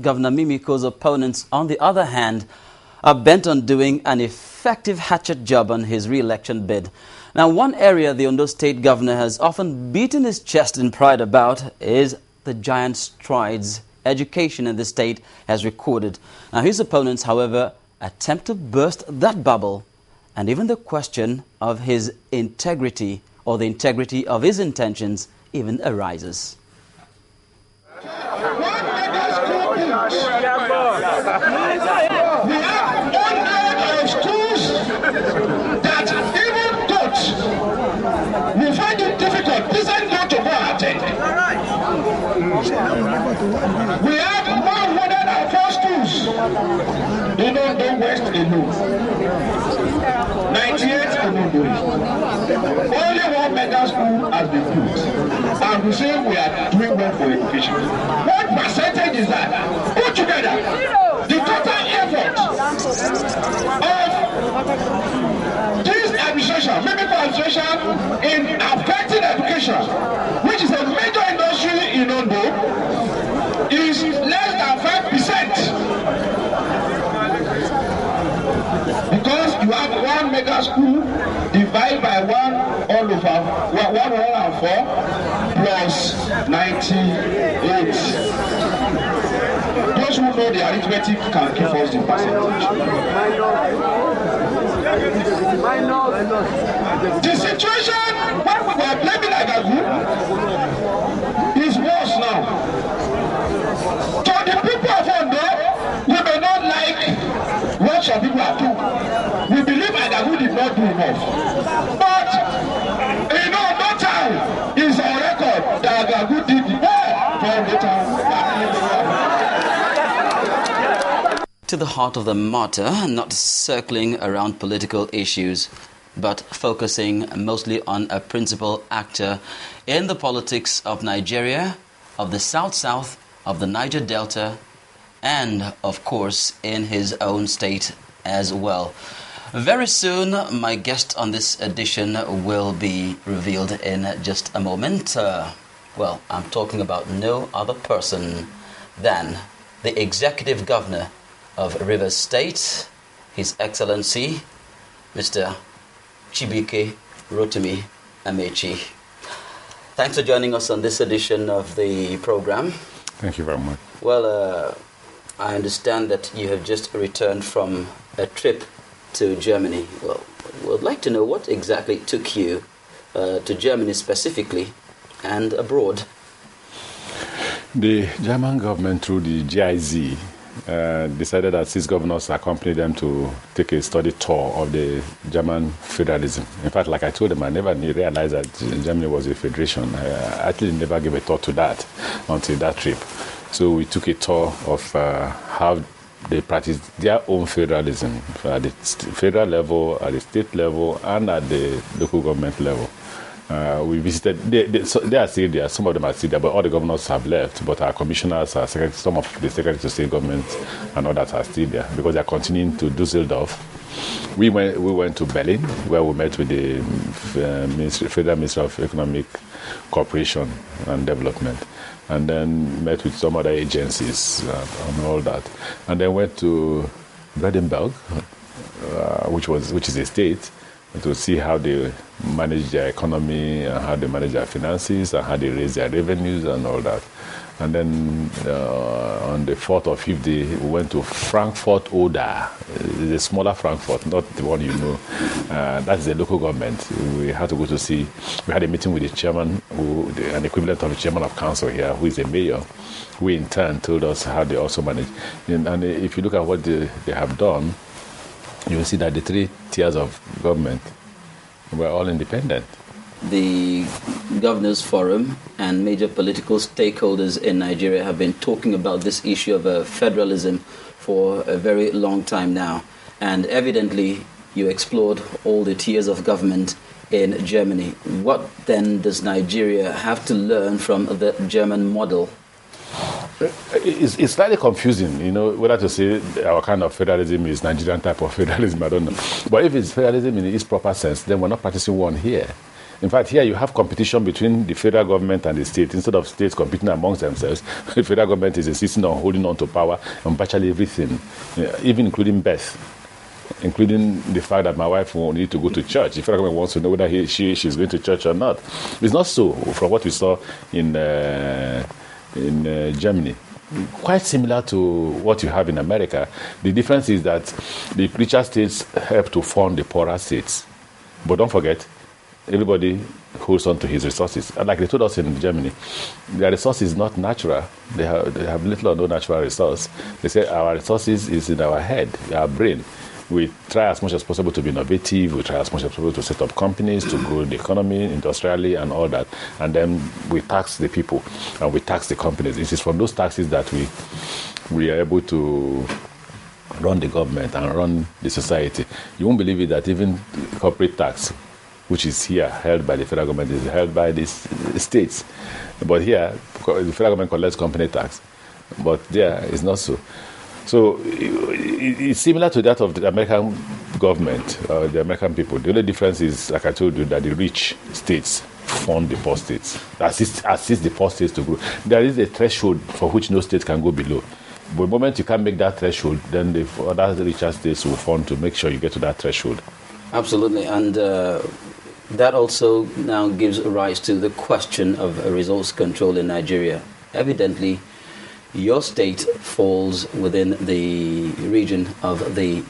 Governor Mimiko's opponents, on the other hand, are bent on doing an effective hatchet job on his re-election bid. Now, one area the Ondo State governor has often beaten his chest in pride about is the giant strides education in the state has recorded. Now, his opponents, however, attempt to burst that bubble, and even the question of his integrity or the integrity of his intentions even arises. We find it difficult, decide not to go attend. We have 104 schools. They don't do West alone. 98 alone do it. Only one mega school has been built. And we say we are doing well for education. What percentage is that? Put together the total effort of this administration, maybe administration in affecting education, which is a major industry in Ondo, is less than 5%. Because you have one mega school divided by 104 plus 98. Those who know the arithmetic can give us the percentage. The situation when we were blaming Agagu is worse now. To the people of Ondo, we may not like what some people are doing. We believe Agagu did not do enough. But in Ondo town is on record that Agagu did more for Ondo town. To the heart of the matter, not circling around political issues, but focusing mostly on a principal actor in the politics of Nigeria, of the South-South, of the Niger Delta, and, of course, in his own state as well. Very soon, my guest on this edition will be revealed in just a moment. Well, I'm talking about no other person than the Executive Governor of Rivers State, His Excellency, Mr. Chibike Rotimi Amaechi. Thanks for joining us on this edition of the program. Thank you very much. Well, I understand that you have just returned from a trip to Germany. Well, we'd like to know what exactly took you to Germany specifically and abroad. The German government, through the GIZ, decided that 6 governors accompanied them to take a study tour of the German federalism. In fact, like I told them, I never realized that Germany was a federation. I actually never gave a thought to that until that trip. So we took a tour of how they practice their own federalism at the federal level, at the state level, and at the local government level. We visited, they are still there, some of them are still there, but all the governors have left, but our commissioners, our some of the secretaries of state governments and others are still there because they are continuing to Dusseldorf. We went to Berlin, where we met with the Federal Minister of Economic Cooperation and Development, and then met with some other agencies and all that. And then went to Brandenburg, which is a state, to see how they manage their economy and how they manage their finances and how they raise their revenues and all that. And then on the 4th or 5th day, we went to Frankfurt Oder, the smaller Frankfurt, not the one you know. That's the local government. We had to go to see, we had a meeting with the chairman, an equivalent of the chairman of council here, who is a mayor, who in turn told us how they also manage. And if you look at what they have done, you will see that the 3 tiers of government were all independent. The Governors Forum and major political stakeholders in Nigeria have been talking about this issue of federalism for a very long time now. And evidently, you explored all the tiers of government in Germany. What then does Nigeria have to learn from the German model? It's slightly confusing, you know, whether to say our kind of federalism is Nigerian type of federalism, I don't know. But if it's federalism in its proper sense, then we're not practicing one here. In fact, here you have competition between the federal government and the state. Instead of states competing amongst themselves, the federal government is insisting on holding on to power on virtually everything, even including birth, including the fact that my wife will need to go to church. The federal government wants to know whether she's going to church or not. It's not so from what we saw in Germany. Quite similar to what you have in America. The difference is that the richer states help to fund the poorer states. But don't forget, everybody holds on to his resources. And like they told us in Germany, their resource is not natural. They have little or no natural resource. They say our resources is in our head, our brain. We try as much as possible to be innovative. We try as much as possible to set up companies, to grow the economy industrially and all that. And then we tax the people and we tax the companies. It is from those taxes that we are able to run the government and run the society. You won't believe it that even corporate tax, which is here held by the federal government, is held by the states. But here, the federal government collects company tax. But there, it's not so. So it's similar to that of the American government, the American people. The only difference is, like I told you, that the rich states fund the poor states, assist the poor states to grow. There is a threshold for which no state can go below. But the moment you can't make that threshold, then the other richer states will fund to make sure you get to that threshold. Absolutely. And that also now gives rise to the question of resource control in Nigeria. Evidently, your state falls within the region of the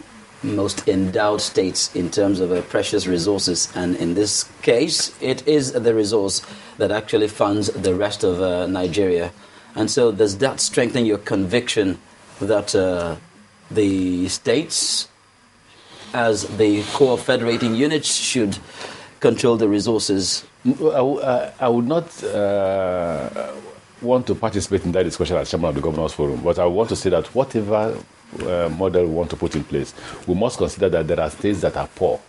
most endowed states in terms of precious resources, and in this case it is the resource that actually funds the rest of Nigeria. And so does that strengthen your conviction that the states as the core federating units should control the resources? I would not want to participate in that discussion as chairman of the Governors Forum, but I want to say that whatever model we want to put in place, we must consider that there are states that are poor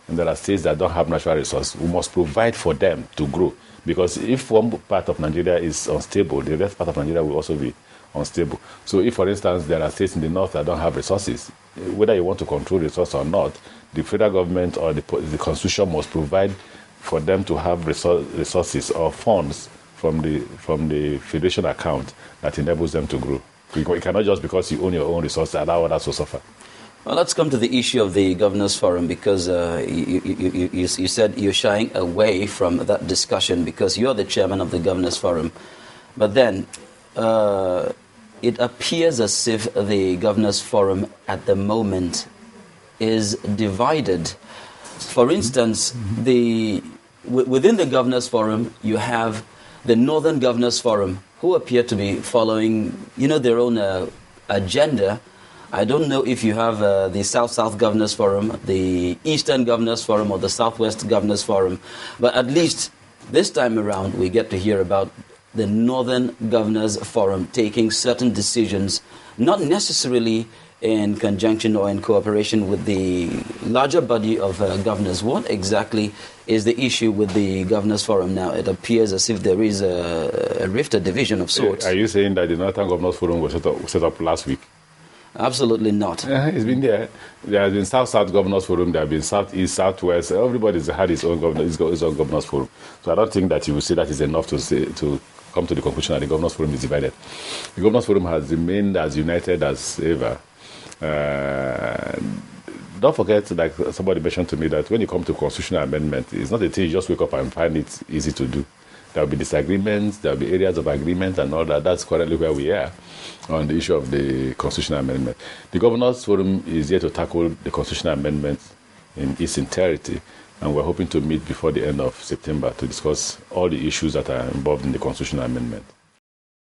and there are states that don't have natural resources. We must provide for them to grow, because if one part of Nigeria is unstable, the rest part of Nigeria will also be unstable. So if, for instance, there are states in the north that don't have resources, whether you want to control resources or not, the federal government or the constitution must provide for them to have resources or funds from the federation account that enables them to grow. You cannot just because you own your own resources allow others to suffer. Well, let's come to the issue of the Governors Forum, because you said you're shying away from that discussion because you're the chairman of the Governors Forum. But then it appears as if the Governors Forum at the moment is divided. For instance, within the Governors Forum, you have the Northern Governors Forum, who appear to be following, their own agenda. I don't know if you have the South-South Governors Forum, the Eastern Governors Forum, or the Southwest Governors Forum. But at least this time around, we get to hear about the Northern Governors Forum taking certain decisions, not necessarily in conjunction or in cooperation with the larger body of governors. What exactly is the issue with the Governors Forum now? It appears as if there is a rift, a division of sorts. Are you saying that the Northern Governors Forum was set up last week? Absolutely not. It's been there. There has been South-South Governors Forum, there have been South-East, South-West. Everybody's had his own Governors Forum. So I don't think that you will say that is enough to come to the conclusion that the Governors Forum is divided. The Governors Forum has remained as united as ever. Don't forget, like somebody mentioned to me, that when you come to constitutional amendment, it's not a thing you just wake up and find it easy to do. There will be disagreements, there will be areas of agreement and all that. That's currently where we are on the issue of the constitutional amendment. The Governors Forum is here to tackle the constitutional amendment in its entirety, and we're hoping to meet before the end of September to discuss all the issues that are involved in the constitutional amendment.